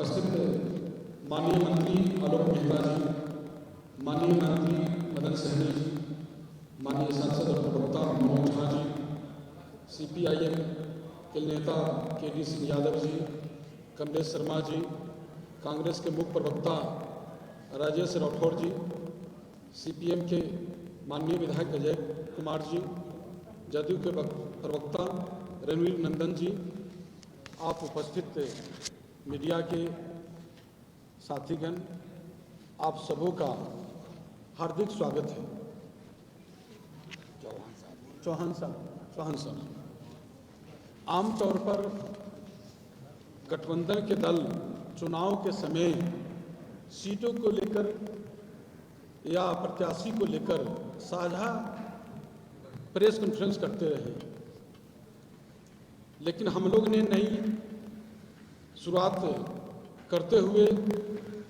उपस्थित माननीय मंत्री आलोक मेहता जी, माननीय मंत्री मदन सहनी जी, माननीय सांसद और प्रवक्ता मनोज झा जी, CPIM के नेता KD सिंह यादव जी, कमलेश शर्मा जी, कांग्रेस के मुख्य प्रवक्ता राजेश राठौर जी, CPM के माननीय विधायक अजय कुमार जी, जदयू के प्रवक्ता रणवीर नंदन जी, आप उपस्थित मीडिया के साथीगण, आप सबों का हार्दिक स्वागत है। चौहान साहब, आमतौर पर गठबंधन के दल चुनाव के समय सीटों को लेकर या प्रत्याशी को लेकर साझा प्रेस कॉन्फ्रेंस करते रहे, लेकिन हम लोग ने नई शुरुआत करते हुए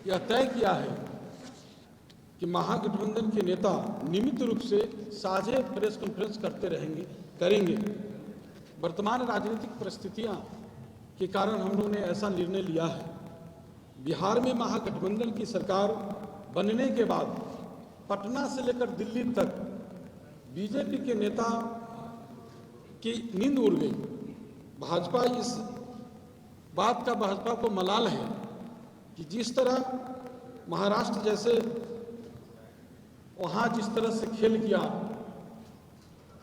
यह तय किया है कि महागठबंधन के नेता नियमित रूप से साझे प्रेस कॉन्फ्रेंस करेंगे। वर्तमान राजनीतिक परिस्थितियां के कारण हम लोगों ने ऐसा निर्णय लिया है। बिहार में महागठबंधन की सरकार बनने के बाद पटना से लेकर दिल्ली तक बीजेपी के नेता की नींद उड़ गई। भाजपा इस बात का भाजपा को मलाल है कि जिस तरह महाराष्ट्र जैसे वहाँ जिस तरह से खेल किया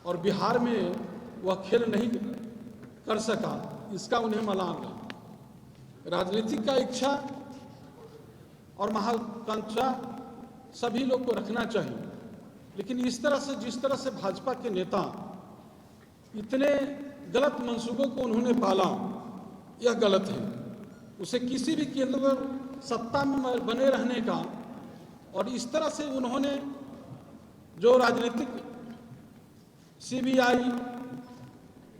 और बिहार में वह खेल नहीं कर सका, इसका उन्हें मलाल है। राजनीतिक का इच्छा और महत्वाकांक्षा सभी लोग को रखना चाहिए, लेकिन इस तरह से जिस तरह से भाजपा के नेता इतने गलत मंसूबों को उन्होंने पाला, यह गलत है। उसे किसी भी केंद्र पर सत्ता में बने रहने का, और इस तरह से उन्होंने जो राजनीतिक CBI,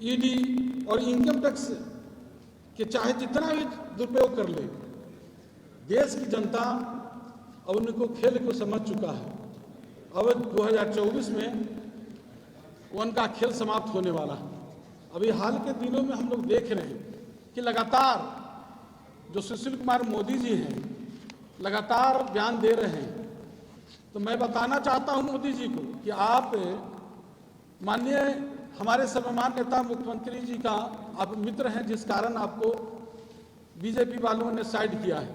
ED और इनकम टैक्स के चाहे जितना भी दुरुपयोग कर ले, देश की जनता अब उनको खेल को समझ चुका है। अब 2024 में उनका खेल समाप्त होने वाला है। अभी हाल के दिनों में हम लोग देख रहे हैं कि लगातार जो सुशील कुमार मोदी जी हैं लगातार बयान दे रहे हैं। तो मैं बताना चाहता हूं मोदी जी को कि आप माननीय हमारे सर्वमान्य नेता मुख्यमंत्री जी का आप मित्र हैं, जिस कारण आपको बीजेपी वालों ने साइड किया है,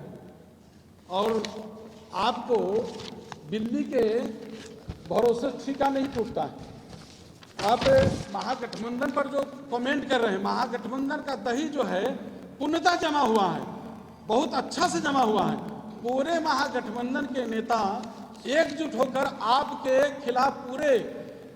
और आपको दिल्ली के भरोसे ठीका नहीं टूटता है। आप महागठबंधन पर जो कमेंट कर रहे हैं, महागठबंधन का दही जो है पूर्णतः जमा हुआ है, बहुत अच्छा से जमा हुआ है। पूरे महागठबंधन के नेता एकजुट होकर आपके खिलाफ, पूरे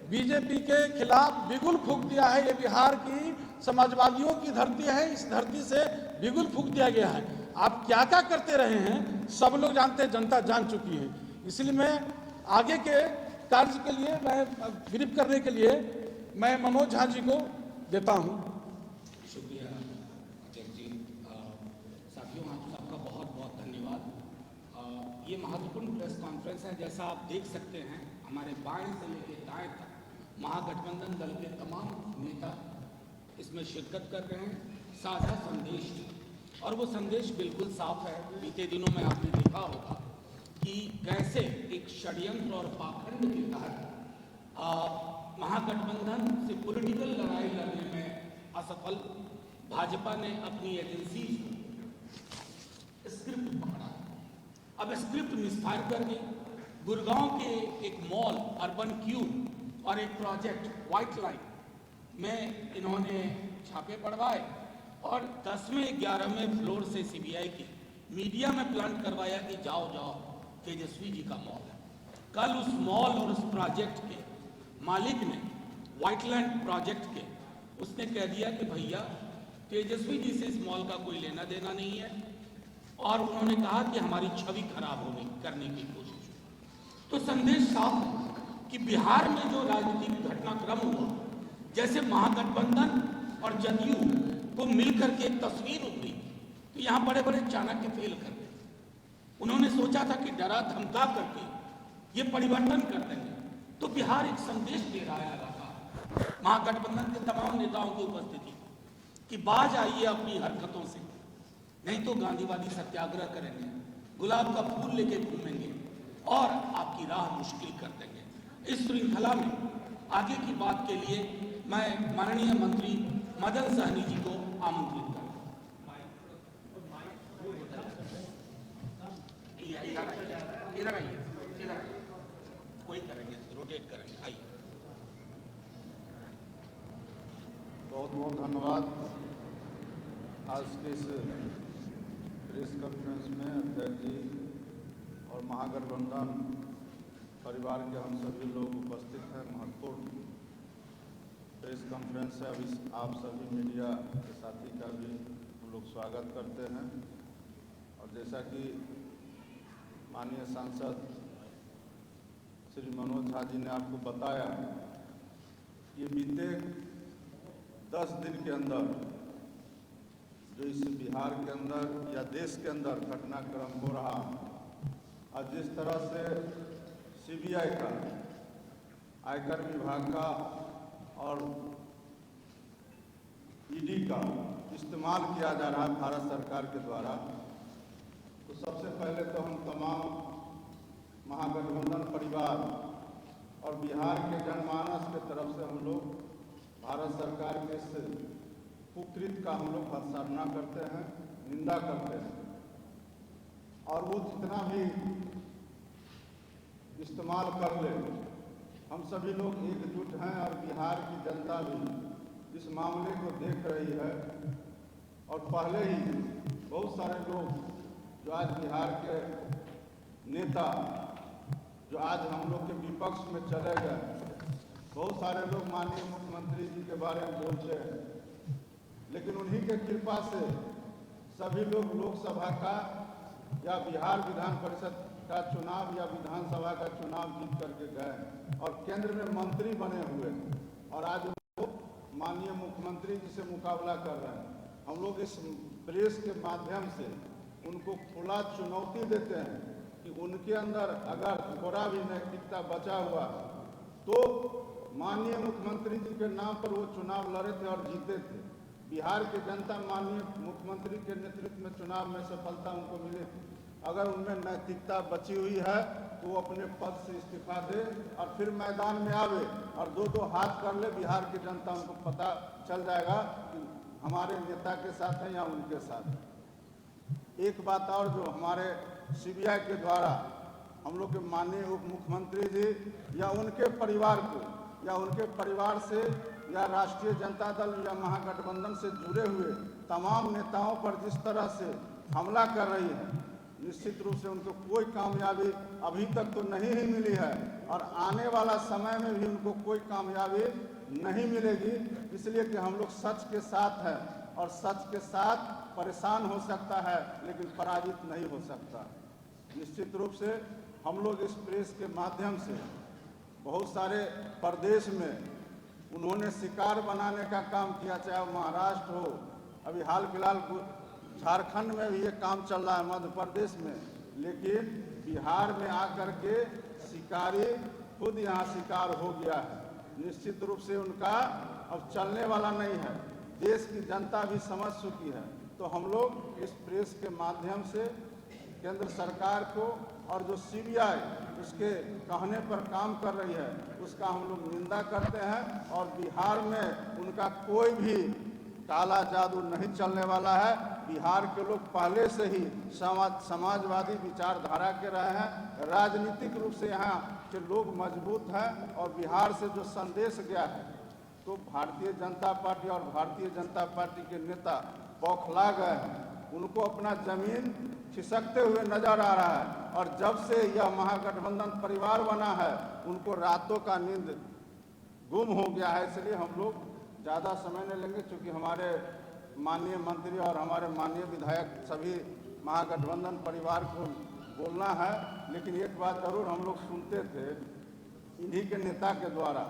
बीजेपी के खिलाफ बिगुल फूंक दिया है। ये बिहार की समाजवादियों की धरती है, इस धरती से बिगुल फूंक दिया गया है। आप क्या क्या करते रहे हैं सब लोग जानते हैं, जनता जान चुकी है। इसलिए मैं आगे के कार्य के लिए, मैं ब्रीफ करने के लिए मैं मनोज झा जी को देता हूं। शुक्रिया अध्यक्ष जी। साथियों, आप सबका बहुत बहुत धन्यवाद। ये महत्वपूर्ण प्रेस कॉन्फ्रेंस है। जैसा आप देख सकते हैं, हमारे बाएं से लेकर दाएं तक महागठबंधन दल के तमाम नेता इसमें शिरकत कर रहे हैं। साझा संदेश, और वो संदेश बिल्कुल साफ है। बीते दिनों में आपने देखा होगा कि कैसे एक षड्यंत्र और पाखंड के तहत महागठबंधन से पॉलिटिकल लड़ाई लड़ने में असफल भाजपा ने अपनी एजेंसी स्क्रिप्ट पकड़ा। अब स्क्रिप्ट मिसफायर कर गई। गुड़गांव के एक मॉल अर्बन क्यूब और एक प्रोजेक्ट व्हाइट लाइन में इन्होंने छापे पड़वाए और 10वें 11वें फ्लोर से CBI की मीडिया में प्लांट करवाया कि जाओ जाओ तेजस्वी जी का मॉल है। कल उस मॉल और उस प्रोजेक्ट के मालिक ने, व्हाइटलैंड प्रोजेक्ट के, उसने कह दिया कि भैया तेजस्वी जी से इस मॉल का कोई लेना देना नहीं है, और उन्होंने कहा कि हमारी छवि खराब करने की कोशिश। तो संदेश साफ है कि बिहार में जो राजनीतिक घटनाक्रम हुआ, जैसे महागठबंधन और जदयू को मिलकर के एक तस्वीर उभरी, तो यहाँ बड़े बड़े चाणक्य फेल कर गए। उन्होंने सोचा था कि डरा धमका करके ये परिवर्तन कर देंगे। तो बिहार एक संदेश दे रहा है लगातार महागठबंधन के तमाम नेताओं की उपस्थिति कि बाज आइए अपनी हरकतों से, नहीं तो गांधीवादी सत्याग्रह करेंगे, गुलाब का फूल लेके घूमेंगे और आपकी राह मुश्किल कर देंगे। इस श्रृंखला में आगे की बात के लिए मैं माननीय मंत्री मदन सहनी जी को आमंत्रित करूंगा। इधर आइए, कोई करेंगे, रोटेट करेंगे, आइए। बहुत बहुत धन्यवाद। आज के इस प्रेस कॉन्फ्रेंस में अध्यक्ष जी और महागठबंधन परिवार के हम सभी लोग उपस्थित हैं। महत्वपूर्ण प्रेस कॉन्फ्रेंस है। अभी आप सभी मीडिया के साथी का भी हम लोग स्वागत करते हैं। और जैसा कि माननीय सांसद श्री मनोज झा जी ने आपको बताया, ये बीते 10 दिन के अंदर जो इस बिहार के अंदर या देश के अंदर घटनाक्रम हो रहा, और जिस तरह से सीबीआई का, आयकर विभाग का और ईडी का इस्तेमाल किया जा रहा है भारत सरकार के द्वारा, तो सबसे पहले तो हम तमाम महागठबंधन परिवार और बिहार के जनमानस के तरफ से हम लोग भारत सरकार के इस कुकृत्य का हम लोग भर्त्सना करते हैं, निंदा करते हैं। और वो जितना भी इस्तेमाल कर ले, हम सभी लोग एकजुट हैं और बिहार की जनता भी इस मामले को देख रही है। और पहले ही बहुत सारे लोग जो आज बिहार के नेता जो आज हम लोग के विपक्ष में चले गए, बहुत सारे लोग माननीय मुख्यमंत्री जी के बारे में बोलते हैं, लेकिन उन्हीं के कृपा से सभी लोग लोकसभा का या बिहार विधान परिषद का चुनाव या विधानसभा का चुनाव जीत करके गए और केंद्र में मंत्री बने हुए, और आज वो माननीय मुख्यमंत्री जी से मुकाबला कर रहे हैं। हम लोग इस प्रेस के माध्यम से उनको खुला चुनौती देते हैं कि उनके अंदर अगर थोड़ा भी नैतिकता बचा हुआ तो माननीय मुख्यमंत्री जी के नाम पर वो चुनाव लड़े थे और जीते थे। बिहार की जनता माननीय मुख्यमंत्री के नेतृत्व में चुनाव में सफलता उनको मिली थी। अगर उनमें नैतिकता बची हुई है तो वो अपने पद से इस्तीफा दे और फिर मैदान में आवे और दो हाथ कर ले। बिहार की जनता उनको पता चल जाएगा कि हमारे नेता के साथ है या उनके साथ है। एक बात और, जो हमारे सीबीआई के द्वारा हम लोग के माननीय उप मुख्यमंत्री जी या उनके परिवार को या उनके परिवार से या राष्ट्रीय जनता दल या महागठबंधन से जुड़े हुए तमाम नेताओं पर जिस तरह से हमला कर रही है, निश्चित रूप से उनको कोई कामयाबी अभी तक तो नहीं ही मिली है और आने वाला समय में भी उनको कोई कामयाबी नहीं मिलेगी। इसलिए कि हम लोग सच के साथ हैं और सच के साथ परेशान हो सकता है लेकिन पराजित नहीं हो सकता। निश्चित रूप से हम लोग इस प्रेस के माध्यम से बहुत सारे प्रदेश में उन्होंने शिकार बनाने का काम किया, चाहे महाराष्ट्र हो, अभी हाल फिलहाल झारखंड में भी ये काम चल रहा है, मध्य प्रदेश में, लेकिन बिहार में आकर के शिकारी खुद यहाँ शिकार हो गया है। निश्चित रूप से उनका अब चलने वाला नहीं है, देश की जनता भी समझ चुकी है। तो हम लोग इस प्रेस के माध्यम से केंद्र सरकार को और जो सीबीआई उसके कहने पर काम कर रही है उसका हम लोग निंदा करते हैं और बिहार में उनका कोई भी काला जादू नहीं चलने वाला है। बिहार के लोग पहले से ही समाजवादी विचारधारा के रहे हैं, राजनीतिक रूप से यहाँ के लोग मजबूत हैं और बिहार से जो संदेश गया है तो भारतीय जनता पार्टी और भारतीय जनता पार्टी के नेता बौखला गए हैं, उनको अपना जमीन खिसकते हुए नजर आ रहा है। और जब से यह महागठबंधन परिवार बना है उनको रातों का नींद गुम हो गया है। इसलिए हम लोग ज़्यादा समय नहीं लेंगे, क्योंकि हमारे माननीय मंत्री और हमारे माननीय विधायक सभी महागठबंधन परिवार को बोलना है। लेकिन एक बात जरूर हम लोग सुनते थे इन्हीं के नेता के द्वारा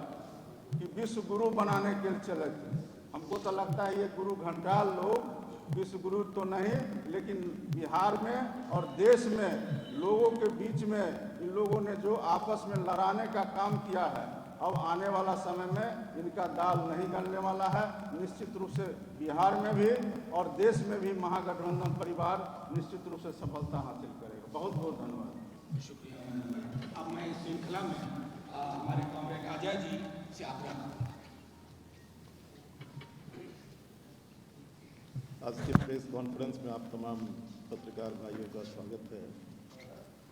कि विश्व गुरु बनाने के लिए चले थे। हमको तो लगता है ये गुरु घंटाल लोग विश्व गुरु तो नहीं, लेकिन बिहार में और देश में लोगों के बीच में इन लोगों ने जो आपस में लड़ाने का काम किया है अब आने वाला समय में इनका दाल नहीं गलने वाला है। निश्चित रूप से बिहार में भी और देश में भी महागठबंधन परिवार निश्चित रूप से सफलता हासिल करेगा। बहुत बहुत धन्यवाद। शुक्रिया। अब मैं इस श्रृंखला में हमारे कॉमरेड अजय जी से आग्रह करूँगा। आज के प्रेस कॉन्फ्रेंस में आप तमाम पत्रकार भाइयों का स्वागत है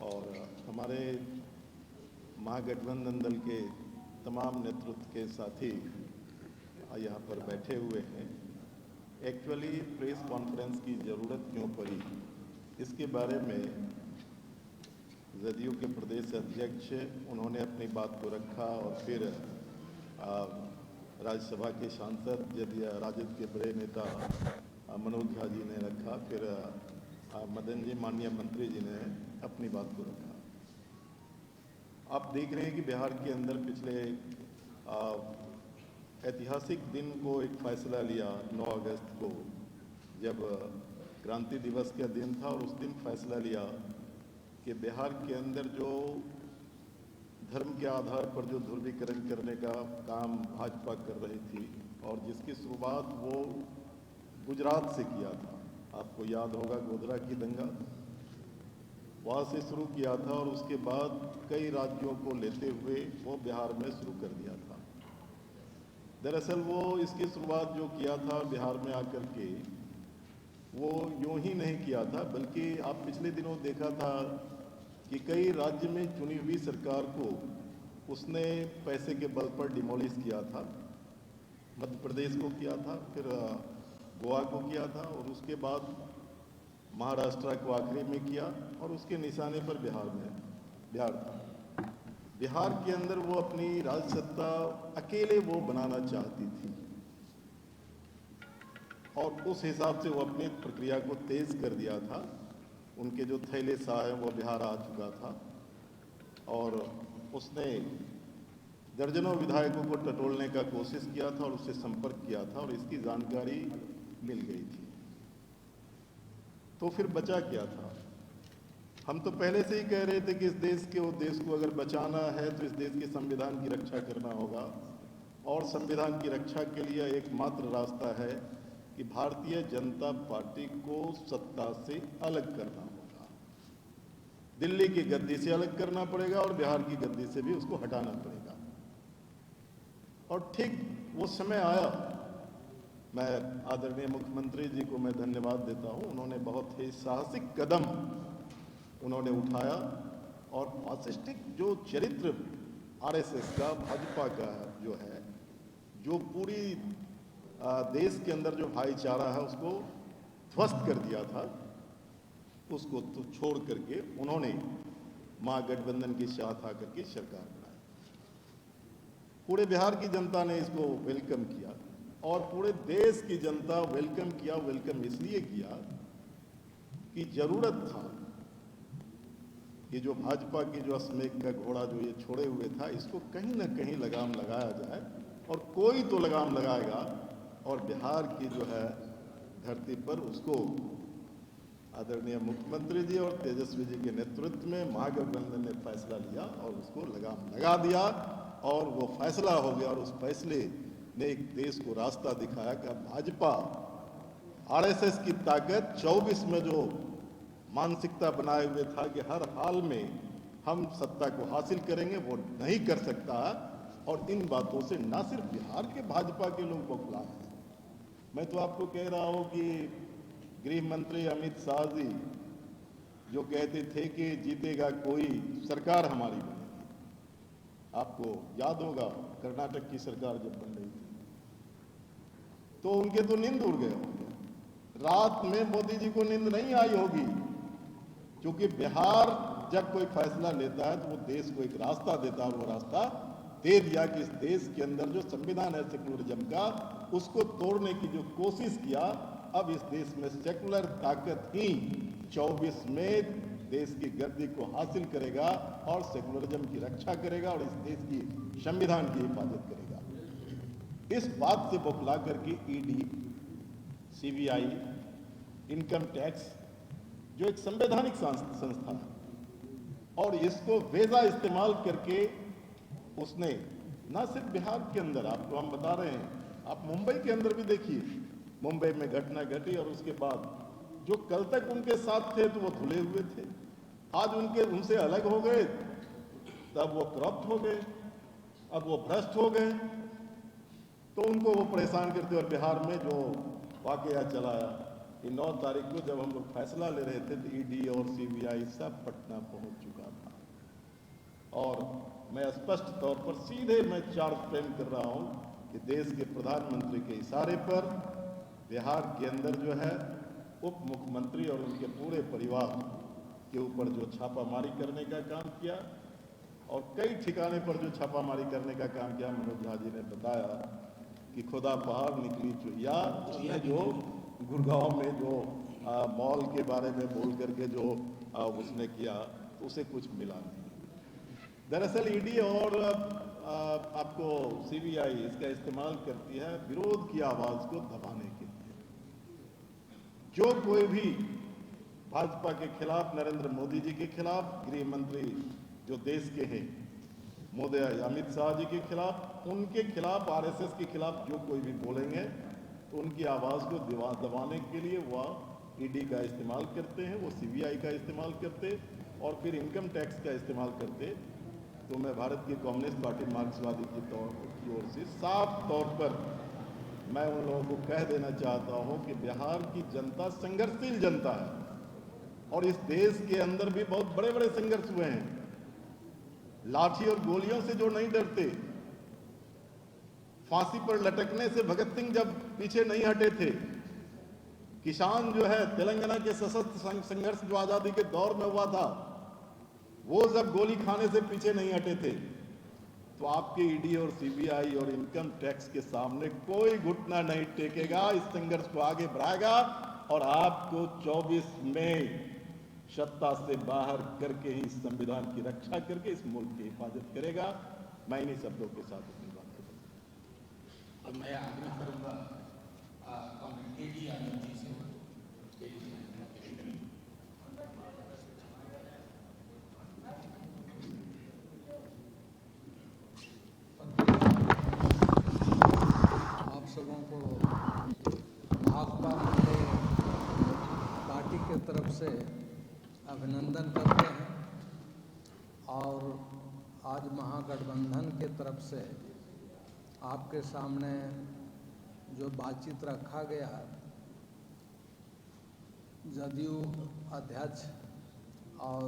और हमारे महागठबंधन दल के तमाम नेतृत्व के साथी यहाँ पर बैठे हुए हैं। एक्चुअली प्रेस कॉन्फ्रेंस की ज़रूरत क्यों पड़ी, इसके बारे में जदयू के प्रदेश अध्यक्ष उन्होंने अपनी बात को रखा और फिर राज्यसभा के सांसद राजद के बड़े नेता मनोज झा जी ने रखा, फिर मदन जी माननीय मंत्री जी ने अपनी बात को रखा। आप देख रहे हैं कि बिहार के अंदर पिछले ऐतिहासिक दिन को एक फैसला लिया 9 अगस्त को, जब क्रांति दिवस का दिन था, और उस दिन फैसला लिया कि बिहार के अंदर जो धर्म के आधार पर जो ध्रुवीकरण करने का काम भाजपा कर रही थी और जिसकी शुरुआत वो गुजरात से किया था। आपको याद होगा गोधरा की दंगा, वहाँ से शुरू किया था और उसके बाद कई राज्यों को लेते हुए वो बिहार में शुरू कर दिया था। दरअसल वो इसकी शुरुआत जो किया था बिहार में आकर के, वो यूं ही नहीं किया था, बल्कि आप पिछले दिनों देखा था कि कई राज्य में चुनी हुई सरकार को उसने पैसे के बल पर डिमोलिश किया था। मध्य प्रदेश को किया था, फिर गोवा को किया था और उसके बाद महाराष्ट्र को आखिरी में किया और उसके निशाने पर बिहार था। बिहार के अंदर वो अपनी राज सत्ता अकेले वो बनाना चाहती थी और उस हिसाब से वो अपनी प्रक्रिया को तेज कर दिया था। उनके जो थैले शाह हैं वो बिहार आ चुका था और उसने दर्जनों विधायकों को टटोलने का कोशिश किया था और उससे संपर्क किया था और इसकी जानकारी मिल गई थी। तो फिर बचा क्या था? हम तो पहले से ही कह रहे थे कि इस देश को अगर बचाना है तो इस देश के संविधान की रक्षा करना होगा और संविधान की रक्षा के लिए एकमात्र रास्ता है कि भारतीय जनता पार्टी को सत्ता से अलग करना होगा। दिल्ली की गद्दी से अलग करना पड़ेगा और बिहार की गद्दी से भी उसको हटाना पड़ेगा। और ठीक वो समय आया। मैं आदरणीय मुख्यमंत्री जी को मैं धन्यवाद देता हूं, उन्होंने बहुत ही साहसिक कदम उन्होंने उठाया और फासिस्टिक जो चरित्र आरएसएस का, भाजपा का जो है, जो पूरी देश के अंदर जो भाईचारा है उसको ध्वस्त कर दिया था, उसको तो छोड़ करके उन्होंने महागठबंधन के साथ आकर के सरकार बनाई। पूरे बिहार की जनता ने इसको वेलकम किया और पूरे देश की जनता वेलकम किया। वेलकम इसलिए किया कि जरूरत था कि जो भाजपा की जो अश्वमेध का घोड़ा जो ये छोड़े हुए था, इसको कहीं ना कहीं लगाम लगाया जाए और कोई तो लगाम लगाएगा और बिहार की जो है धरती पर उसको आदरणीय मुख्यमंत्री जी और तेजस्वी जी के नेतृत्व में महागठबंधन ने फैसला लिया और उसको लगाम लगा दिया और वो फैसला हो गया और उस फैसले ने एक देश को रास्ता दिखाया कि भाजपा आरएसएस की ताकत 24 में जो मानसिकता बनाए हुए था कि हर हाल में हम सत्ता को हासिल करेंगे, वो नहीं कर सकता। और इन बातों से ना सिर्फ बिहार के भाजपा के लोग बौखला हैं। मैं तो आपको कह रहा हूं कि गृह मंत्री अमित शाह जी जो कहते थे कि जीतेगा कोई, सरकार हमारी बनेगी। आपको याद होगा कर्नाटक की सरकार जब बन रही थी तो उनके तो नींद उड़ गए होंगे। रात में मोदी जी को नींद नहीं आई होगी, क्योंकि बिहार जब कोई फैसला लेता है तो वो देश को एक रास्ता देता है और वो रास्ता दे दिया कि इस देश के अंदर जो संविधान है सेकुलरिज्म का, उसको तोड़ने की जो कोशिश किया। अब इस देश में सेकुलर ताकत ही 24 में देश की गद्दी को हासिल करेगा और सेकुलरिज्म की रक्षा करेगा और इस देश की संविधान की हिफाजत करेगा। इस बात से बौखला करके ईडी, सीबीआई, इनकम टैक्स जो एक संवैधानिक संस्था है और इसको वेजा इस्तेमाल करके उसने ना सिर्फ बिहार के अंदर, आपको हम बता रहे हैं, आप मुंबई के अंदर भी देखिए, मुंबई में घटना घटी और उसके बाद जो कल तक उनके साथ थे तो वो धुले हुए थे, आज उनसे अलग हो गए, तब वो करप्ट हो गए, अब वो भ्रष्ट हो गए, तो उनको वो परेशान करते। और बिहार में जो वाकया चला कि 9 तारीख को जब हम लोग फैसला ले रहे थे तो ईडी और सीबीआई सब पटना पहुंच चुका था। और मैं स्पष्ट तौर पर सीधे मैं चार्ज फ्रेम कर रहा हूं कि देश के प्रधानमंत्री के इशारे पर बिहार के अंदर जो है उप मुख्यमंत्री और उनके पूरे परिवार के ऊपर जो छापामारी करने का काम किया और कई ठिकाने पर जो छापामारी करने का काम किया, मनोज झा जी ने बताया कि खुदा पहाड़ निकली चुहिया, उसने जो गुड़गांव में जो मॉल के बारे में बोल करके जो उसने किया उसे कुछ मिला नहीं। दरअसल ईडी और आपको सीबीआई इसका इस्तेमाल करती है विरोध की आवाज को दबाने के लिए। जो कोई भी भाजपा के खिलाफ, नरेंद्र मोदी जी के खिलाफ, गृह मंत्री जो देश के हैं मोदी अमित शाह जी के खिलाफ, उनके खिलाफ, आरएसएस के खिलाफ जो कोई भी बोलेंगे तो उनकी आवाज को दबाने के लिए वह ईडी का इस्तेमाल करते हैं, वो सीबीआई का इस्तेमाल करते और फिर इनकम टैक्स का इस्तेमाल करते। तो मैं भारत की कम्युनिस्ट पार्टी मार्क्सवादी की ओर से साफ तौर पर मैं उन लोगों को कह देना चाहता हूं कि बिहार की जनता संघर्षशील जनता है और इस देश के अंदर भी बहुत बड़े बड़े संघर्ष हुए हैं। लाठी और गोलियों से जो नहीं डरते, फांसी पर लटकने से भगत सिंह जब पीछे नहीं हटे थे, किसान जो है तेलंगाना के सशस्त्र संघर्ष जो आजादी के दौर में हुआ था, वो जब गोली खाने से पीछे नहीं हटे थे, तो आपके ईडी और सीबीआई और इनकम टैक्स के सामने कोई घुटना नहीं टेकेगा, इस संघर्ष को आगे बढ़ाएगा और आपको 24 में सत्ता से बाहर करके ही संविधान की रक्षा करके इस मुल्क की हिफाजत करेगा। मैं इन्हीं शब्दों के साथ अपनी बात करूंगा। और मैं आग्रह करूंगा एडी आनंद जी से, आप सबों को भाजपा पार्टी के तरफ से अभिनंदन करते हैं और आज महागठबंधन के तरफ से आपके सामने जो बातचीत रखा गया, जदयू अध्यक्ष और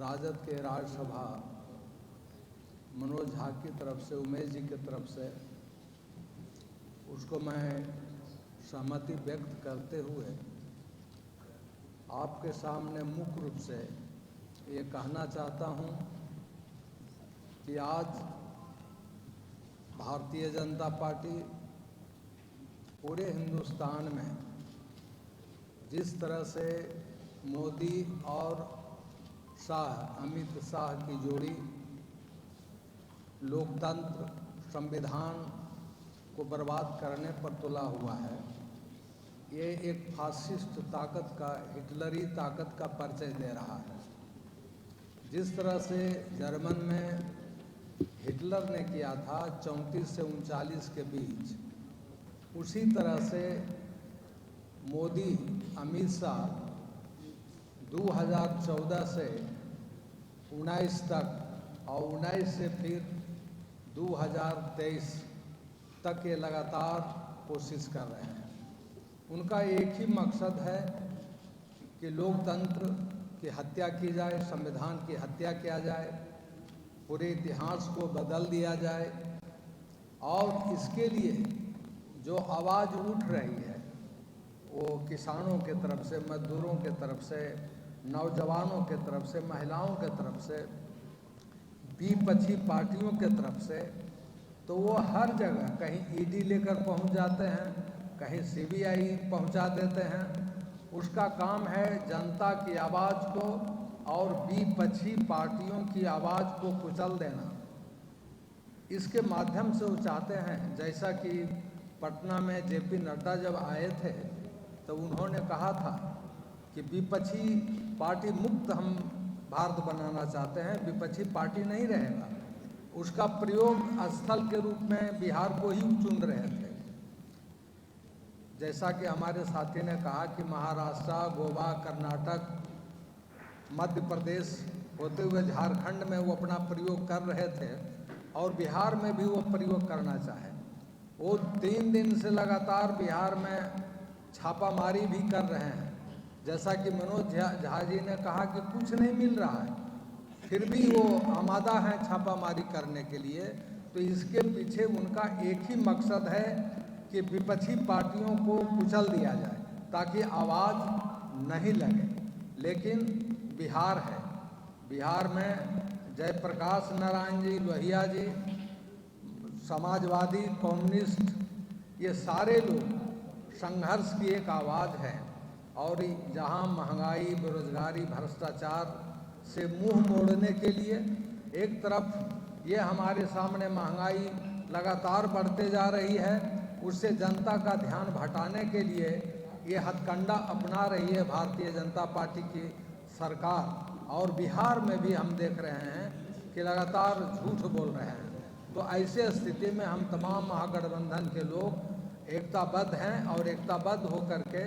राजद के राज्यसभा मनोज झा की तरफ से, उमेश जी की तरफ से, उसको मैं सहमति व्यक्त करते हुए आपके सामने मुख्य रूप से ये कहना चाहता हूँ कि आज भारतीय जनता पार्टी पूरे हिंदुस्तान में जिस तरह से मोदी और शाह, अमित शाह की जोड़ी लोकतंत्र, संविधान को बर्बाद करने पर तुला हुआ है, ये एक फासिस्ट ताकत का, हिटलरी ताकत का परिचय दे रहा है। जिस तरह से जर्मन में हिटलर ने किया था 34 से 39 के बीच, उसी तरह से मोदी, अमित शाह 2014 से 19 तक और 19 से फिर 2023 तक ये लगातार कोशिश कर रहे हैं। उनका एक ही मकसद है कि लोकतंत्र की हत्या की जाए, संविधान की हत्या किया जाए, पूरे इतिहास को बदल दिया जाए और इसके लिए जो आवाज़ उठ रही है वो किसानों के तरफ से, मजदूरों के तरफ से, नौजवानों के तरफ से, महिलाओं के तरफ से, विपक्षी पार्टियों के तरफ से, तो वो हर जगह कहीं ईडी लेकर पहुंच जाते हैं, कहीं सीबीआई पहुंचा देते हैं। उसका काम है जनता की आवाज़ को और विपक्षी पार्टियों की आवाज़ को कुचल देना। इसके माध्यम से वो चाहते हैं, जैसा कि पटना में जेपी नड्डा जब आए थे तो उन्होंने कहा था कि विपक्षी पार्टी मुक्त हम भारत बनाना चाहते हैं, विपक्षी पार्टी नहीं रहेगा। उसका प्रयोग स्थल के रूप में बिहार को ही चुन रहे थे। जैसा कि हमारे साथी ने कहा कि महाराष्ट्र, गोवा, कर्नाटक, मध्य प्रदेश होते हुए झारखंड में वो अपना प्रयोग कर रहे थे और बिहार में भी वो प्रयोग करना चाहे। वो 3 दिन से लगातार बिहार में छापामारी भी कर रहे हैं। जैसा कि मनोज झा जी ने कहा कि कुछ नहीं मिल रहा है, फिर भी वो आमादा हैं छापामारी करने के लिए। तो इसके पीछे उनका एक ही मकसद है कि विपक्षी पार्टियों को कुचल दिया जाए ताकि आवाज़ नहीं लगे। लेकिन बिहार है, बिहार में जयप्रकाश नारायण जी, लोहिया जी, समाजवादी, कम्युनिस्ट, ये सारे लोग संघर्ष की एक आवाज़ है। और जहां महंगाई, बेरोजगारी, भ्रष्टाचार से मुंह मोड़ने के लिए एक तरफ ये हमारे सामने महंगाई लगातार बढ़ते जा रही है, उससे जनता का ध्यान भटाने के लिए ये हथकंडा अपना रही है भारतीय जनता पार्टी की सरकार। और बिहार में भी हम देख रहे हैं कि लगातार झूठ बोल रहे हैं। तो ऐसे स्थिति में हम तमाम महागठबंधन के लोग एकताबद्ध हैं और एकताबद्ध होकर के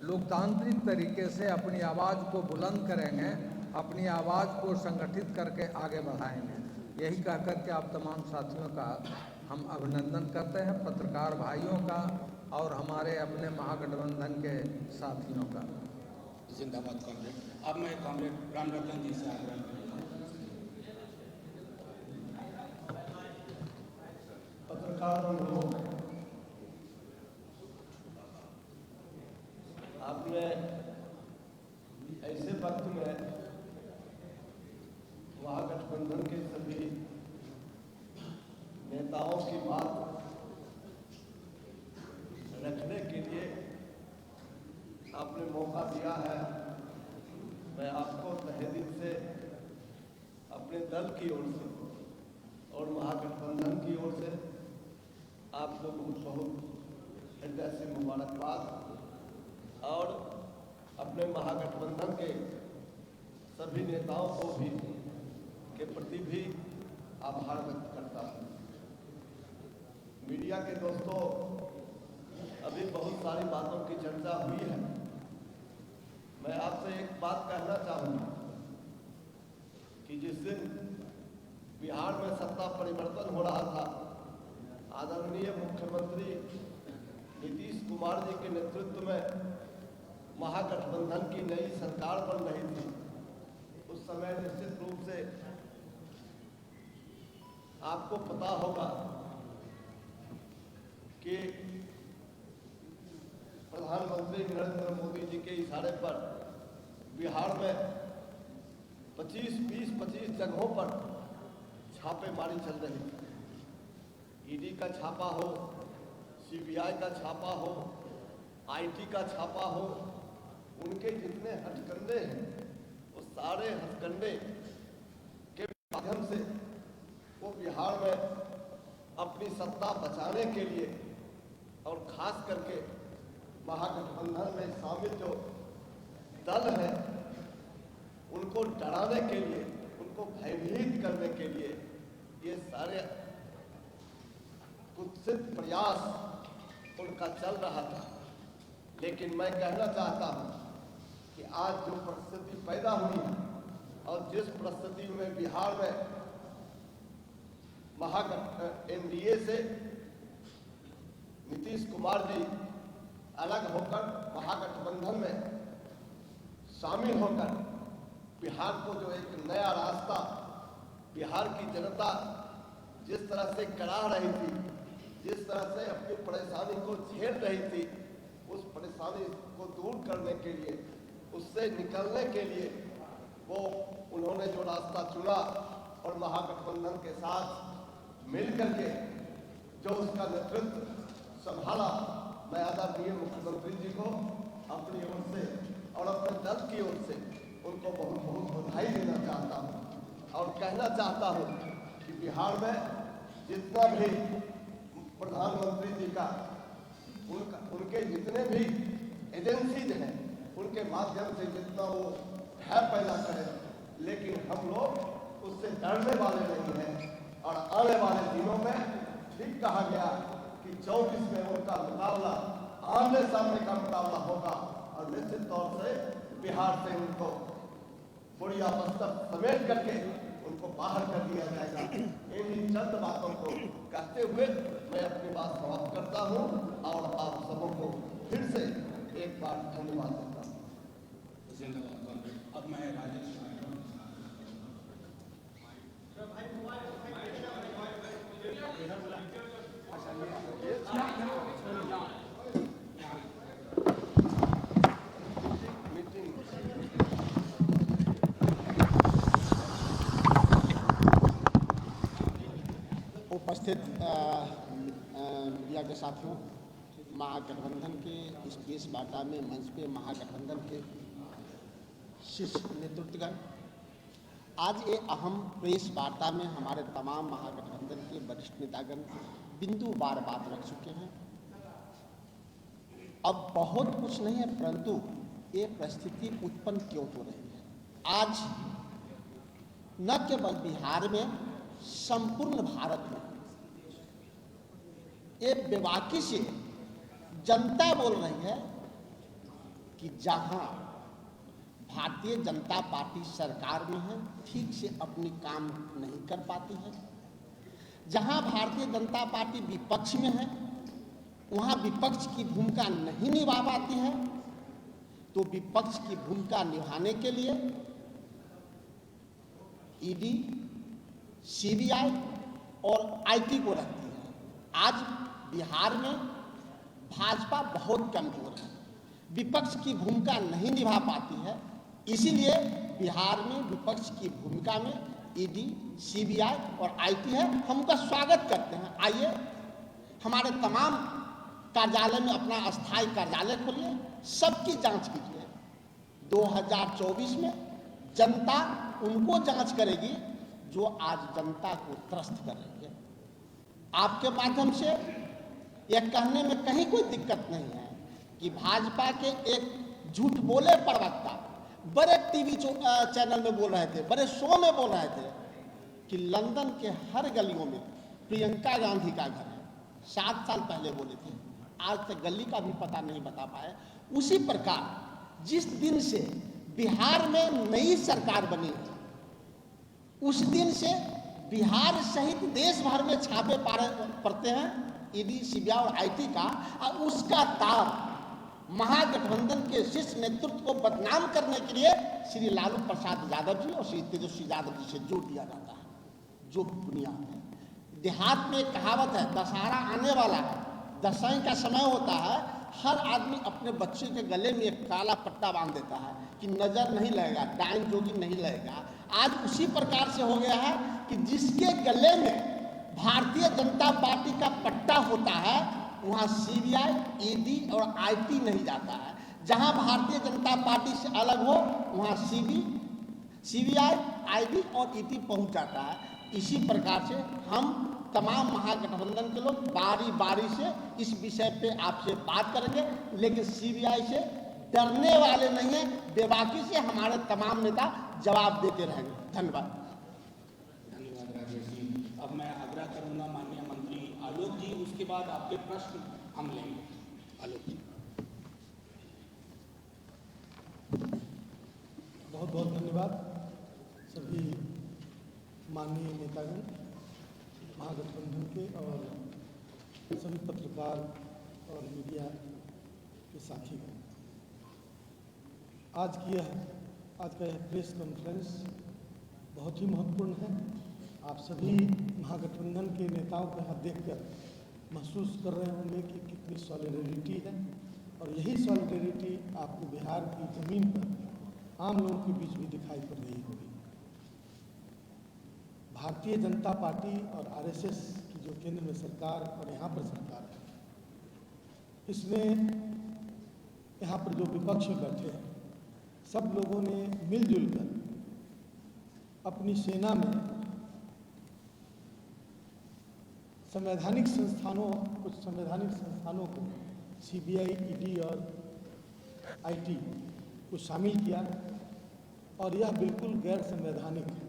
लोकतांत्रिक तरीके से अपनी आवाज़ को बुलंद करेंगे, अपनी आवाज़ को संगठित करके आगे बढ़ाएंगे। यही कहकर के आप तमाम साथियों का हम अभिनंदन करते हैं, पत्रकार भाइयों का और हमारे अपने महागठबंधन के साथियों का। जिंदाबाद कांग्रेस। अब मैं कॉमरेड राम रतन जी से आग्रह करूँगा। पत्रकार लोग, आपने ऐसे वक्त में महागठबंधन के सभी नेताओं की बात रखने के लिए आपने मौका दिया है। मैं आपको तहे दिल से अपने दल की ओर से और महागठबंधन की ओर से आपको बहुत हृदय से मुबारकबाद और अपने महागठबंधन के सभी नेताओं को भी के प्रति भी आभार व्यक्त करता हूँ। मीडिया के दोस्तों, अभी बहुत सारी बातों की चर्चा हुई है। मैं आपसे एक बात कहना चाहूँगा कि जिस दिन बिहार में सत्ता परिवर्तन हो रहा था, आदरणीय मुख्यमंत्री नीतीश कुमार जी के नेतृत्व में महागठबंधन की नई सरकार बन रही थी। उस समय निश्चित रूप से आपको पता होगा कि प्रधानमंत्री नरेंद्र मोदी जी के इशारे पर बिहार में 25 जगहों पर छापेमारी चल रही थी। ईडी का छापा हो, सीबीआई का छापा हो, आईटी का छापा हो, उनके जितने हथकंडे हैं वो सारे हथकंडे के माध्यम से वो बिहार में अपनी सत्ता बचाने के लिए और खास करके महागठबंधन में शामिल जो दल है उनको डराने के लिए, उनको भयभीत करने के लिए ये सारे कुत्सित प्रयास उनका चल रहा था। लेकिन मैं कहना चाहता हूँ कि आज जो परिस्थिति पैदा हुई है और जिस परिस्थिति में बिहार में एनडीए से नीतीश कुमार जी अलग होकर महागठबंधन में शामिल होकर बिहार को जो एक नया रास्ता बिहार की जनता जिस तरह से करा रही थी, जिस तरह से अपनी परेशानी को झेल रही थी, उस परेशानी को दूर करने के लिए, उससे निकलने के लिए वो उन्होंने जो रास्ता चुना और महागठबंधन के साथ मिल करके जो उसका नेतृत्व संभाला, मैं आदरणीय मुख्यमंत्री जी को अपनी ओर से और अपने दल की ओर से उनको बहुत बहुत बधाई देना चाहता हूँ और कहना चाहता हूँ कि बिहार में जितना भी प्रधानमंत्री जी का उनके जितने भी एजेंसीज हैं उनके माध्यम से जितना वो भय पैदा करें, लेकिन हम लोग उससे डरने वाले नहीं हैं। और आने वाले दिनों में ठीक कहा गया कि 24 में उनका मुकाबला आमने सामने का मुकाबला होगा और निश्चित तौर से बिहार से उनको बुढ़िया बस्तर समेट करके उनको बाहर कर दिया जाएगा। इन चंद बातों को कहते हुए मैं अपनी बात समाप्त करता हूं और आप सबों को फिर से एक बार धन्यवाद देता हूं। जिंदाबाद। अब मैं राजेश उपस्थित मीडिया के साथियों, महागठबंधन के इस प्रेस वार्ता में मंच पे महागठबंधन के शीर्ष नेतृत्वगण, आज ये अहम प्रेस वार्ता में हमारे तमाम महागठबंधन के वरिष्ठ नेतागण बिंदुवार बात रख चुके हैं। अब बहुत कुछ नहीं है, परंतु ये परिस्थिति उत्पन्न क्यों हो रही है। आज न केवल बिहार में, संपूर्ण भारत में ये बेबाकी से जनता बोल रही है कि जहां भारतीय जनता पार्टी सरकार में है, ठीक से अपनी काम नहीं कर पाती है, जहां भारतीय जनता पार्टी विपक्ष में है, वहां विपक्ष की भूमिका नहीं निभा पाती है, तो विपक्ष की भूमिका निभाने के लिए ईडी, सीबीआई और आईटी को रखती है। आज बिहार में भाजपा बहुत कमजोर है, विपक्ष की भूमिका नहीं निभा पाती है, इसीलिए बिहार में विपक्ष की भूमिका में ईडी, सीबीआई और आईटी है। हम उनका स्वागत करते हैं। आइए हमारे तमाम कार्यालय में अपना अस्थायी कार्यालय खोलिए, सबकी जांच कीजिए। 2024 में जनता उनको जांच करेगी जो आज जनता को त्रस्त कर रही है। आपके माध्यम से यह कहने में कहीं कोई दिक्कत नहीं है कि भाजपा के एक झूठ बोले प्रवक्ता बड़े टीवी चैनल में बोल रहे थे, बड़े शो में बोल रहे थे कि लंदन के हर गलियों में प्रियंका गांधी का घर है। 7 साल पहले बोले थे, आज तक गली का भी पता नहीं बता पाए। उसी प्रकार जिस दिन से बिहार में नई सरकार बनी, उस दिन से बिहार सहित देश भर में छापे पड़ते हैं ईडी, सीबीआई और आईटी का, और उसका तार महागठबंधन के शीर्ष नेतृत्व को बदनाम करने के लिए श्री लालू प्रसाद यादव जी और श्री तेजस्वी यादव जी से जोड़ दिया जाता है, जो बुनियाद है। देहात में एक कहावत है, दशहरा आने वाला है, दशहरे का समय होता है, हर आदमी अपने बच्चे के गले में एक काला पट्टा बांध देता है कि नजर नहीं लगेगा, डायन जोगी नहीं लगेगा। आज उसी प्रकार से हो गया है कि जिसके गले में भारतीय जनता पार्टी का पट्टा होता है, वहाँ सीबीआई, ईडी और आईटी नहीं जाता है। जहाँ भारतीय जनता पार्टी से अलग हो, वहाँ सीबीआई, आईडी और ईडी पहुँच जाता है। इसी प्रकार से हम तमाम महागठबंधन के लोग बारी बारी से इस विषय पे आपसे बात करेंगे, लेकिन सीबीआई से डरने वाले नहीं है। बेबाकी से हमारे तमाम नेता जवाब देते रहेंगे। धन्यवाद। धन्यवाद राजेश जी। अब मैं आग्रह करूंगा माननीय मंत्री आलोक जी, उसके बाद आपके प्रश्न हम लेंगे। आलोक जी। बहुत बहुत धन्यवाद सभी माननीय नेतागण, महागठबंधन के और सभी पत्रकार और मीडिया के साथीगण। आज का यह प्रेस कॉन्फ्रेंस बहुत ही महत्वपूर्ण है। आप सभी महागठबंधन के नेताओं को यहाँ देखकर महसूस कर रहे होंगे कि कितनी सॉलिडेरिटी है, और यही सॉलिडेरिटी आपको बिहार की ज़मीन पर आम लोगों के बीच भी दिखाई पड़ रही होगी। भारतीय जनता पार्टी और आरएसएस की जो केंद्र में सरकार और यहाँ पर सरकार है, इसमें यहाँ पर जो विपक्ष में बैठे हैं, सब लोगों ने मिलजुल कर अपनी सेना में कुछ संवैधानिक संस्थानों को सीबीआई, ईडी और आईटी को शामिल किया, और यह बिल्कुल गैर संवैधानिक है।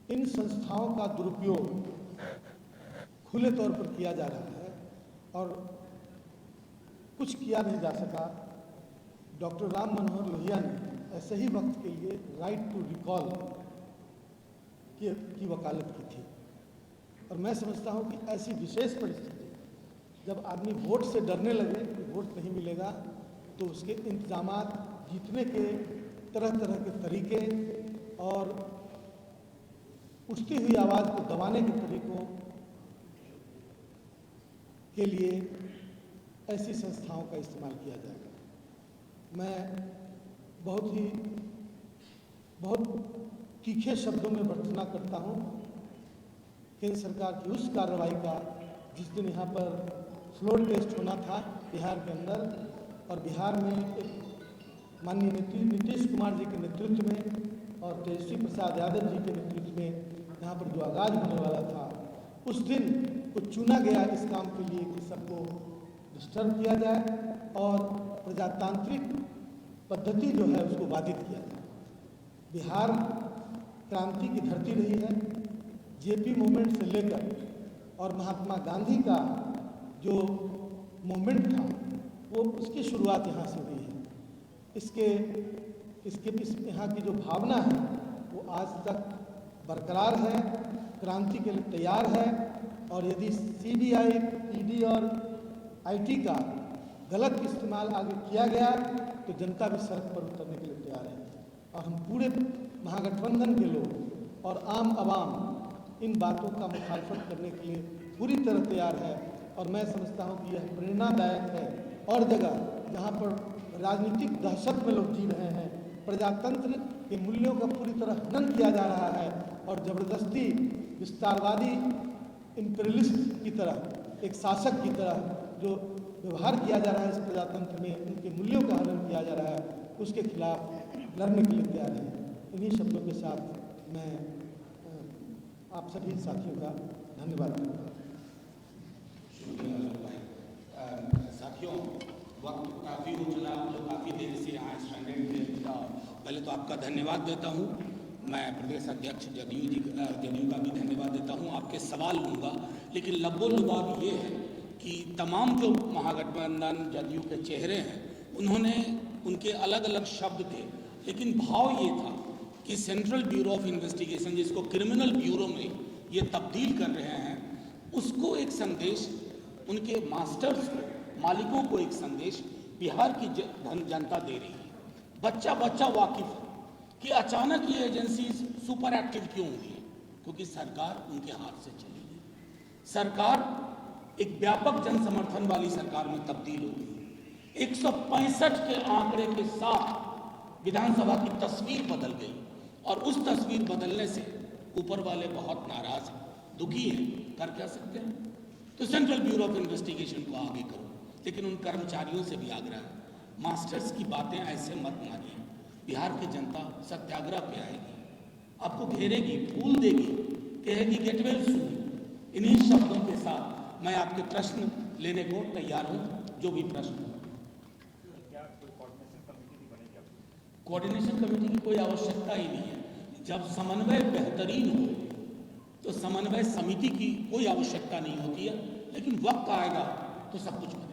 इन संस्थाओं का दुरुपयोग खुले तौर पर किया जा रहा है और कुछ किया नहीं जा सका। डॉक्टर राम मनोहर लोहिया ने ऐसे ही वक्त के लिए राइट टू रिकॉल की वकालत की थी और मैं समझता हूं कि ऐसी विशेष परिस्थिति जब आदमी वोट से डरने लगे कि वोट नहीं मिलेगा तो उसके इंतजामात, जीतने के तरह तरह के तरीके और उठती हुई आवाज़ को दबाने के तरीकों के लिए ऐसी संस्थाओं का इस्तेमाल किया जाएगा। मैं बहुत तीखे शब्दों में भर्त्सना करता हूं केंद्र सरकार की उस कार्रवाई का जिस दिन यहाँ पर फ्लोर टेस्ट होना था बिहार के अंदर और बिहार में एक माननीय नीतीश कुमार जी के नेतृत्व में और तेजस्वी प्रसाद यादव जी के नेतृत्व में यहाँ पर जो आगाज होने वाला था उस दिन को चुना गया इस काम के लिए कि सबको डिस्टर्ब किया जाए और प्रजातांत्रिक पद्धति जो है उसको बाधित किया जाए। बिहार क्रांति की धरती रही है। जेपी मूवमेंट से लेकर और महात्मा गांधी का जो मूवमेंट था वो उसकी शुरुआत यहाँ से हुई है। इसके यहाँ की जो भावना है वो आज तक बरकरार है, क्रांति के लिए तैयार है और यदि सीबीआई, ईडी और आईटी का गलत इस्तेमाल आगे किया गया तो जनता भी सड़क पर उतरने के लिए तैयार है और हम पूरे महागठबंधन के लोग और आम आवाम इन बातों का मुखालफत करने के लिए पूरी तरह तैयार है और मैं समझता हूँ कि यह प्रेरणादायक है। और जगह जहाँ पर राजनीतिक दहशत में लोग जी रहे हैं, प्रजातंत्र के मूल्यों का पूरी तरह हनन किया जा रहा है और ज़बरदस्ती विस्तारवादी इंपीरियलिस्ट की तरह, एक शासक की तरह जो व्यवहार किया जा रहा है इस प्रजातंत्र में, उनके मूल्यों का हनन किया जा रहा है, उसके खिलाफ लड़ने के लिए तैयार है। इन्हीं शब्दों के साथ मैं आप सभी साथियों का धन्यवाद करूँगा। साथियों, वक्त काफ़ी हो चला, हम लोग काफ़ी देर से यहाँ स्टैंडर्ड थे। पहले तो आपका धन्यवाद देता हूँ। मैं प्रदेश अध्यक्ष जदयू का भी धन्यवाद देता हूँ। आपके सवाल लूँगा, लेकिन लब्बो लुबाब ये है कि तमाम जो महागठबंधन जदयू के चेहरे हैं उन्होंने उनके अलग अलग शब्द थे, लेकिन भाव ये था कि सेंट्रल ब्यूरो ऑफ इन्वेस्टिगेशन जिसको क्रिमिनल ब्यूरो में ये तब्दील कर रहे हैं, उसको एक संदेश, उनके मास्टर्स को, मालिकों को एक संदेश बिहार की जनता दे रही है। बच्चा बच्चा वाकिफ है कि अचानक ये एजेंसी सुपर एक्टिव क्यों हुई है, क्योंकि सरकार उनके हाथ से चली गई। सरकार एक व्यापक जन समर्थन वाली सरकार में तब्दील हो गई। 165 के आंकड़े के साथ विधानसभा की तस्वीर बदल गई और उस तस्वीर बदलने से ऊपर वाले बहुत नाराज हैं, दुखी हैं। कर क्या सकते हैं? तो सेंट्रल ब्यूरो ऑफ इन्वेस्टिगेशन को आगे करो, लेकिन उन कर्मचारियों से भी आग्रह है, मास्टर्स की बातें ऐसे मत मानिए। बिहार की जनता सत्याग्रह पे आएगी, आपको घेरेगी, फूल देगी, कहेगी गेट वेल सून। इन्हीं शब्दों के साथ मैं आपके प्रश्न लेने को तैयार हूं, जो भी प्रश्न हो। कोऑर्डिनेशन कमेटी की कोई आवश्यकता ही नहीं है। जब समन्वय बेहतरीन हो तो समन्वय समिति की कोई आवश्यकता नहीं होती है, लेकिन वक्त आएगा तो सब कुछ बनेगा।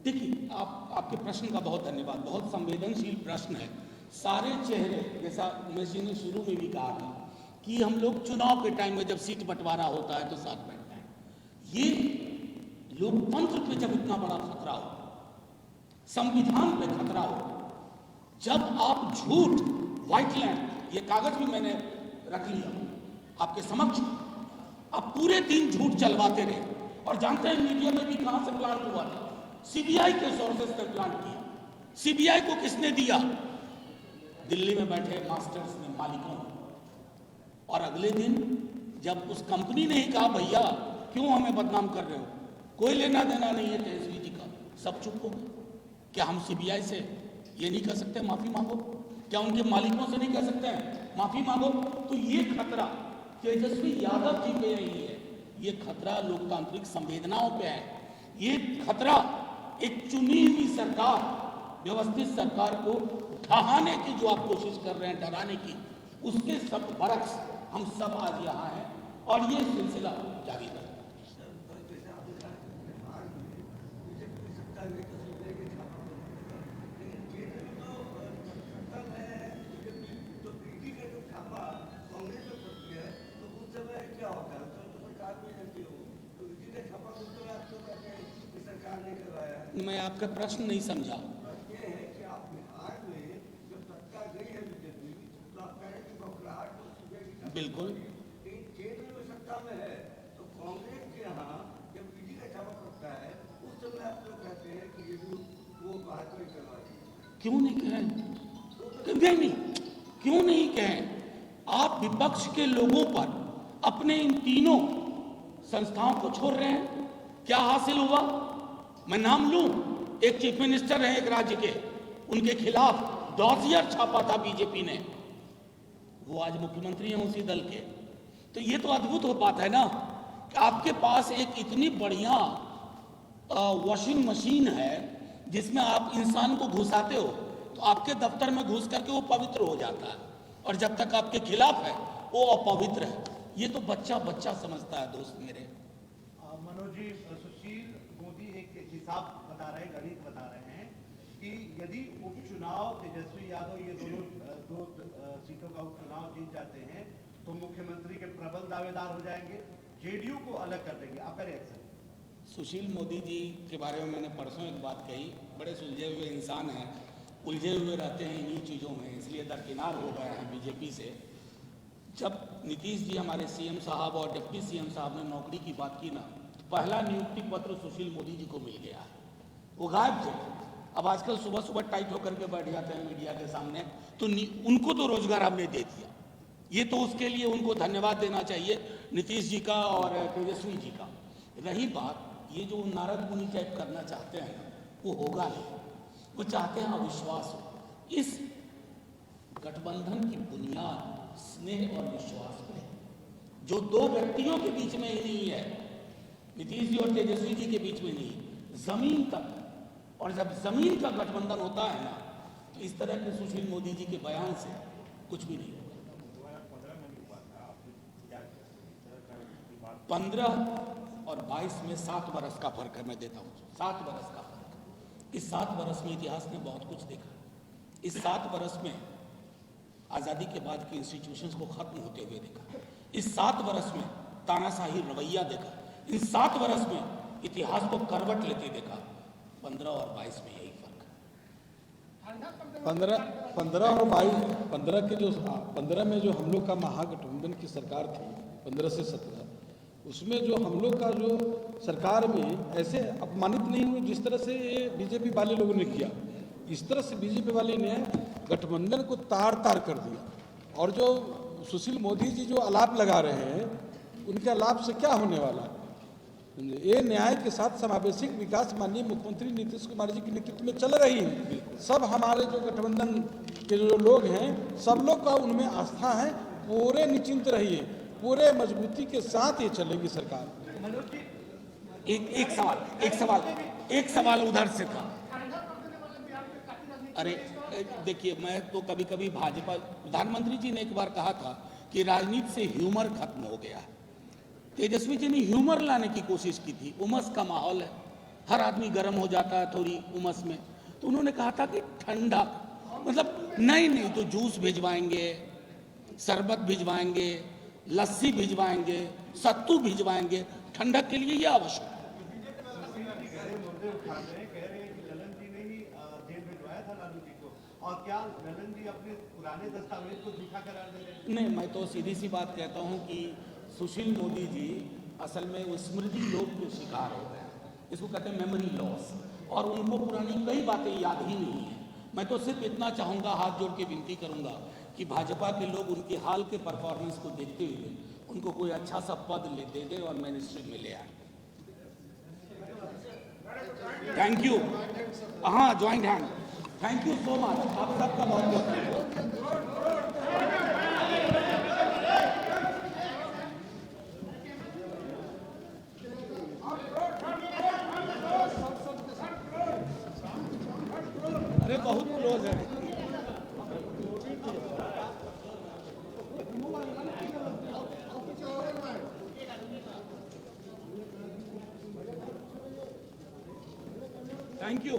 देखिए, आपके प्रश्न का बहुत धन्यवाद, बहुत संवेदनशील प्रश्न है। सारे चेहरे, जैसा उमेश जी ने शुरू में भी कहा था कि हम लोग चुनाव के टाइम में जब सीट बंटवारा होता है तो साथ बैठते हैं। ये लोकतंत्र पे जब इतना बड़ा खतरा हो, संविधान पे खतरा हो, जब आप झूठ, व्हाइट लैंड, ये कागज भी मैंने रख लिया आपके समक्ष, आप पूरे दिन झूठ चलवाते रहे और जानते हैं मीडिया में भी कहां से प्लान हुआ था। सीबीआई के सोर्सेस पे प्लान किया। सीबीआई को किसने दिया? दिल्ली में बैठे मास्टर्स ने, मालिकों ने। और अगले दिन जब उस कंपनी ने ही कहा भैया क्यों हमें बदनाम कर रहे हो, कोई लेना देना नहीं है तेजस्वी जी का, सब चुप हो गए। क्या हम सीबीआई से ये नहीं कह सकते माफी मांगो? क्या उनके मालिकों से नहीं कह सकते हैं माफी मांगो? तो ये खतरा तेजस्वी यादव जी पे नहीं है, ये खतरा लोकतांत्रिक संवेदनाओं पे है। ये खतरा एक चुनी हुई सरकार, व्यवस्थित सरकार को ढहाने की जो आप कोशिश कर रहे हैं, डराने की, उसके सब बरक्स हम सब आज यहाँ हैं और ये सिलसिला जारी है। मैं आपका प्रश्न नहीं समझा। बिल्कुल सत्ता में है तो कांग्रेस के यहाँ जब बीजेपी का छापा पड़ता है उस समय आप लोग कहते हैं कि ये वो बात नहीं करवा रही। क्यों नहीं कहें? नहीं, क्यों नहीं कहें? आप विपक्ष के लोगों पर अपने इन तीनों संस्थाओं को छोड़ रहे हैं। क्या हासिल हुआ? मैं नाम लूं, एक चीफ मिनिस्टर है एक राज्य के, उनके खिलाफ डॉजियर छापा था बीजेपी ने, वो आज मुख्यमंत्री हैं उसी दल के। तो ये तो अद्भुत हो पाता है ना कि आपके पास एक इतनी बढ़िया वॉशिंग मशीन है जिसमें आप इंसान को घुसाते हो तो आपके दफ्तर में घुस करके वो पवित्र हो जाता है, और जब तक आपके खिलाफ है वो अपवित्र है। ये तो बच्चा बच्चा समझता है दोस्त मेरे। मनोज जी, सुशील मोदी एक हिसाब बता रहे हैं, गणित बता रहे हैं कि यदि उपचुनाव तेजस्वी यादव ये दो सीटों का उपचुनाव जीत जाते हैं तो मुख्यमंत्री के प्रबल दावेदार हो जाएंगे, जेडीयू को अलग कर देंगे। आपका रिएक्शन? सुशील मोदी जी के बारे में मैंने परसों एक बात कही, बड़े सुलझे हुए इंसान हैं, उलझे हुए रहते हैं इन्हीं चीज़ों में, इसलिए दरकिनार हो गए हैं बीजेपी से। जब नीतीश जी हमारे सीएम साहब और डिप्टी सीएम साहब ने नौकरी की बात की ना, तो पहला नियुक्ति पत्र सुशील मोदी जी को मिल गया। वो गायब थे, अब आजकल सुबह सुबह टाइट होकर के बैठ जाते हैं मीडिया के सामने, तो उनको तो रोजगार हमने दे दिया। ये तो उसके लिए उनको धन्यवाद देना चाहिए नीतीश जी का और तेजस्वी जी का। रही बात ये जो नारद मुनि टाइप करना चाहते हैं वो होगा नहीं, वो चाहते हैं अविश्वास हो। इस गठबंधन की बुनियाद स्नेह और विश्वास पे, जो दो व्यक्तियों के बीच में ही नहीं है, नीतीश जी और तेजस्वी जी के बीच में नहीं, जमीन तक। और जब जमीन का गठबंधन होता है ना, तो इस तरह के सुशील मोदी जी के बयान से कुछ भी नहीं होगा। 15 और 22 में 7 बरस का फर्क है, मैं देता हूँ 7 बरस का फर्क। इस 7 बरस में इतिहास ने बहुत कुछ देखा। इस 7 बरस में आज़ादी के बाद के इंस्टीट्यूशंस को खत्म होते हुए देखा। इस 7 बरस में तानाशाही रवैया देखा। इन 7 बरस में इतिहास को करवट लेते देखा। 15 और 22 में यही फर्क है। 15 और 22, 15 में जो हम लोग का महागठबंधन की सरकार थी, 15 से 17, उसमें जो हम लोग का जो सरकार में ऐसे अपमानित नहीं हुए जिस तरह से बीजेपी वाले लोगों ने किया। इस तरह से बीजेपी वाले ने गठबंधन को तार तार कर दिया। और जो सुशील मोदी जी जो आलाप लगा रहे हैं, उनके आलाप से क्या होने वाला है? ये न्याय के साथ समावेशिक विकास माननीय मुख्यमंत्री नीतीश कुमार जी के नेतृत्व में चल रही है। सब हमारे जो गठबंधन के जो लोग हैं, सब लोग का उनमें आस्था है। पूरे निश्चिंत रहिए, पूरे मजबूती के साथ ये चलेगी सरकार। एक सवाल उधर से था। अरे देखिए, मैं तो कभी कभी भाजपा, प्रधानमंत्री जी ने एक बार कहा था कि राजनीति से ह्यूमर खत्म हो गया है। तेजस्वी जी ने ह्यूमर लाने की कोशिश की थी। उमस का माहौल है, हर आदमी गर्म हो जाता है थोड़ी उमस में, तो उन्होंने कहा था कि ठंडा, मतलब नहीं तो जूस भिजवाएंगे, शरबत भिजवाएंगे, लस्सी भिजवाएंगे, सत्तू भिजवाएंगे, ठंडक के लिए ये आवश्यक है। और क्या ललन जी अपने पुराने दस्तावेज को झूठा करार दे रहे हैं? नहीं, मैं तो सीधी सी बात कहता हूँ कि सुशील मोदी जी असल में वो स्मृति लोप के शिकार हो गए, इसको कहते हैं मेमोरी लॉस, और उनको पुरानी कई बातें याद ही नहीं है। मैं तो सिर्फ इतना चाहूँगा, हाथ जोड़ के विनती करूँगा कि भाजपा के लोग उनके हाल के परफॉर्मेंस को देखते हुए उनको कोई अच्छा सा पद दे दे और मिनिस्ट्री में ले आए। Thank you. हाँ, joint hand. Thank you so much, आप सबका बहुत बहुत थैंक यू।